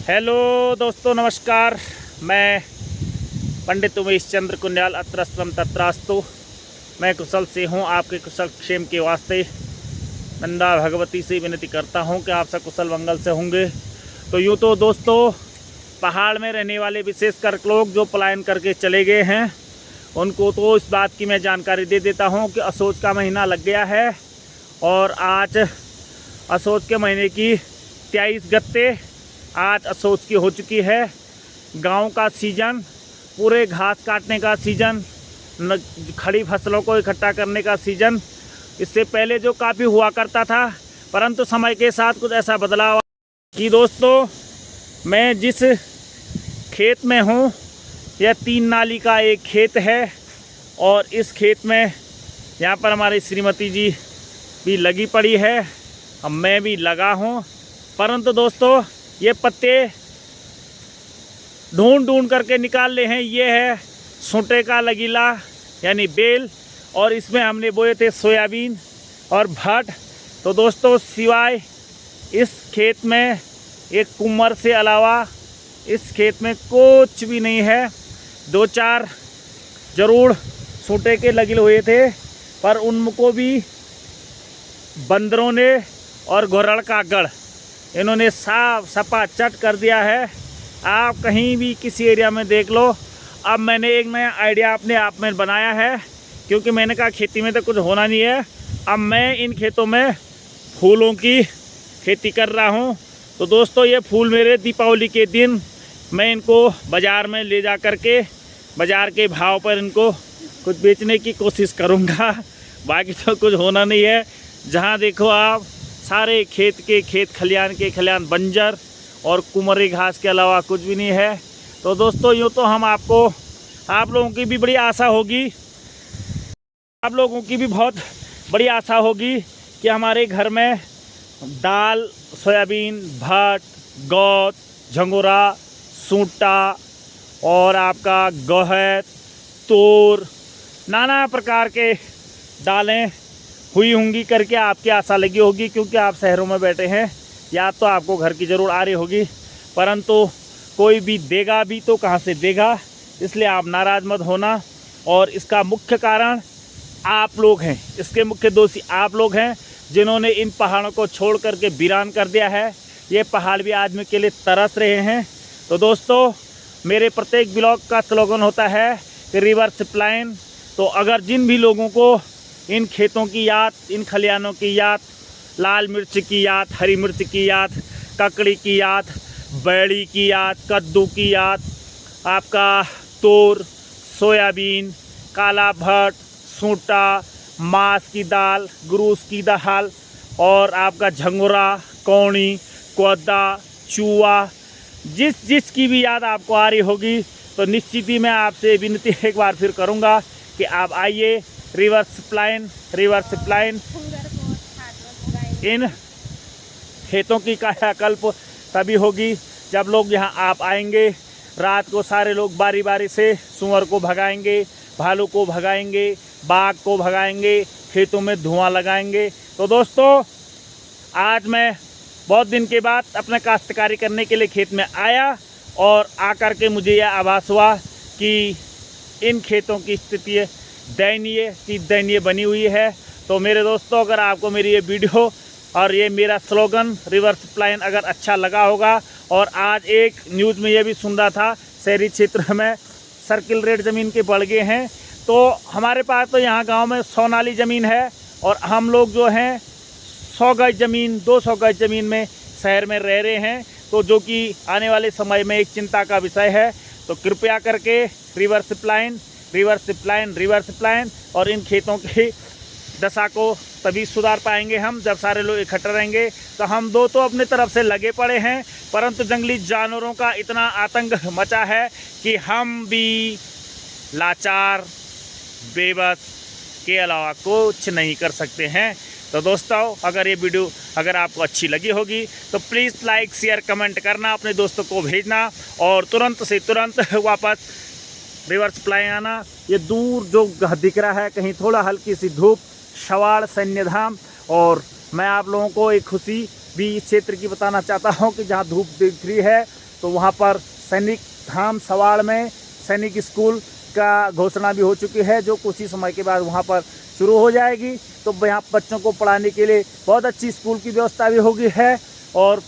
Hello दोस्तों, नमस्कार। मैं पंडित उमेश चंद्र कुन्याल अत्रस्तम तत्रास्तु। मैं कुशल से हूँ। आपके कुशल क्षेम के वास्ते नंदा भगवती से विनती करता हूँ कि आप सब कुशल मंगल से होंगे। तो यूँ तो दोस्तों, पहाड़ में रहने वाले विशेषकर लोग जो पलायन करके चले गए हैं, उनको तो इस बात की मैं जानकारी दे देता हूँ कि असोज का महीना लग गया है और आज असोज के महीने की 23 गत्ते आज असोज की हो चुकी है। गांव का सीज़न, पूरे घास काटने का सीज़न, खड़ी फसलों को इकट्ठा करने का सीज़न इससे पहले जो काफ़ी हुआ करता था, परंतु समय के साथ कुछ ऐसा बदलाव कि दोस्तों, मैं जिस खेत में हूँ यह 3 नाली का एक खेत है और इस खेत में यहाँ पर हमारी श्रीमती जी भी लगी पड़ी है, अब मैं भी लगा हूँ। परंतु दोस्तों, ये पत्ते ढूंढ करके निकाल ले हैं। ये है सूटे का लगीला यानी बेल, और इसमें हमने बोए थे सोयाबीन और भाट। तो दोस्तों, सिवाय इस खेत में एक कुम्मर से अलावा इस खेत में कुछ भी नहीं है। 2-4 जरूर सूटे के लगे हुए थे, पर उनको भी बंदरों ने और घोरड़ का गढ़ इन्होंने साफ सपा चट कर दिया है। आप कहीं भी किसी एरिया में देख लो। अब मैंने एक नया आइडिया अपने आप में बनाया है, क्योंकि मैंने कहा खेती में तो कुछ होना नहीं है। अब मैं इन खेतों में फूलों की खेती कर रहा हूँ। तो दोस्तों, ये फूल मेरे दीपावली के दिन मैं इनको बाज़ार में ले जा कर के बाज़ार के भाव पर इनको कुछ बेचने की कोशिश करूँगा। बाकी तो कुछ होना नहीं है। जहाँ देखो आप, सारे खेत खलियान बंजर और कुमरी घास के अलावा कुछ भी नहीं है। तो दोस्तों, यूँ तो हम आप लोगों की भी बड़ी आशा होगी, आप लोगों की भी बहुत बड़ी आशा होगी कि हमारे घर में दाल, सोयाबीन, भाट, गौत, झंगोरा, सूटा और आपका गहत, तूर, नाना प्रकार के दालें हुई होंगी करके आपकी आशा लगी होगी, क्योंकि आप शहरों में बैठे हैं। या तो आपको घर की ज़रूर आ रही होगी, परंतु कोई भी देगा भी तो कहाँ से देगा, इसलिए आप नाराज़ मत होना। और इसका मुख्य कारण आप लोग हैं, इसके मुख्य दोषी आप लोग हैं, जिन्होंने इन पहाड़ों को छोड़ करके वीरान कर दिया है। ये पहाड़ भी आदमी के लिए तरस रहे हैं। तो दोस्तों, मेरे प्रत्येक ब्लॉग का स्लोगन होता है कि रिवर्स प्लान। तो अगर जिन भी लोगों को इन खेतों की याद, इन खलियानों की याद, लाल मिर्च की याद, हरी मिर्च की याद, ककड़ी की याद, बैड़ी की याद, कद्दू की याद, आपका तूर, सोयाबीन, काला भट, सूटा, मांस की दाल, गुरूस की दाल और आपका झंगोरा, कौड़ी, कोदा, चूआ, जिस की भी याद आपको आ रही होगी, तो निश्चित ही मैं आपसे विनती एक बार फिर करूंगा कि आप आइए। रिवर्स प्लान इन खेतों की कायाकल्प तभी होगी जब लोग यहाँ आप आएंगे। रात को सारे लोग बारी बारी से सूअर को भगाएंगे, भालू को भगाएंगे, बाघ को भगाएंगे, खेतों में धुआं लगाएंगे। तो दोस्तों, आज मैं बहुत दिन के बाद अपने काश्तकारी करने के लिए खेत में आया और आकर के मुझे यह आभास हुआ कि इन खेतों की स्थिति दयनीय बनी हुई है। तो मेरे दोस्तों, अगर आपको मेरी ये वीडियो और ये मेरा स्लोगन रिवर्स प्लान अगर अच्छा लगा होगा, और आज एक न्यूज़ में ये भी सुन रहा था, शहरी क्षेत्र में सर्किल रेट ज़मीन के बढ़ गए हैं। तो हमारे पास तो यहाँ गांव में 100 नाली ज़मीन है और हम लोग जो हैं 100 गज ज़मीन, 200 गज ज़मीन में शहर में रह रहे हैं। तो जो कि आने वाले समय में एक चिंता का विषय है। तो कृपया करके रिवर्स प्लान और इन खेतों की दशा को तभी सुधार पाएंगे हम जब सारे लोग इकट्ठे रहेंगे। तो हम दो तो अपनी तरफ से लगे पड़े हैं, परंतु जंगली जानवरों का इतना आतंक मचा है कि हम भी लाचार, बेबस के अलावा कुछ नहीं कर सकते हैं। तो दोस्तों, अगर ये वीडियो अगर आपको अच्छी लगी होगी तो प्लीज़ लाइक, शेयर, कमेंट करना, अपने दोस्तों को भेजना और तुरंत से तुरंत वापस रिवर्स प्लान आना। ये दूर जो दिख रहा है, कहीं थोड़ा हल्की सी धूप, शवाड़ सैन्यधाम। और मैं आप लोगों को एक खुशी भी इस क्षेत्र की बताना चाहता हूँ कि जहाँ धूप दिख रही है तो वहाँ पर सैनिक धाम सवाड़ में सैनिक स्कूल का घोषणा भी हो चुकी है, जो कुछ ही समय के बाद वहाँ पर शुरू हो जाएगी। तो यहाँ बच्चों को पढ़ाने के लिए बहुत अच्छी स्कूल की व्यवस्था भी होगी है, और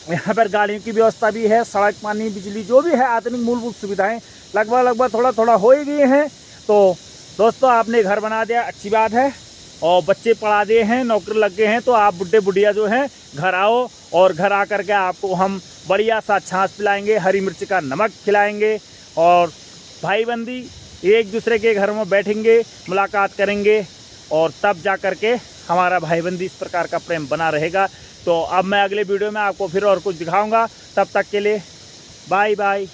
यहाँ पर गाड़ियों की व्यवस्था भी है, सड़क, पानी, बिजली, जो भी है आधुनिक मूलभूत सुविधाएं लगभग थोड़ा थोड़ा हो ही गई हैं। तो दोस्तों आपने घर बना दिया, अच्छी बात है, और बच्चे पढ़ा दिए हैं, नौकरी लग गए हैं, तो आप बुढ़े बुढ़िया जो हैं घर आओ, और घर आकर के आपको हम बढ़िया सा छाछ पिलाएंगे, हरी मिर्च का नमक खिलाएंगे, और भाई बंदी एक दूसरे के घर में बैठेंगे, मुलाकात करेंगे, और तब जा कर के हमारा भाई बंदी इस प्रकार का प्रेम बना रहेगा। तो अब मैं अगले वीडियो में आपको फिर और कुछ दिखाऊंगा। तब तक के लिए बाय बाय।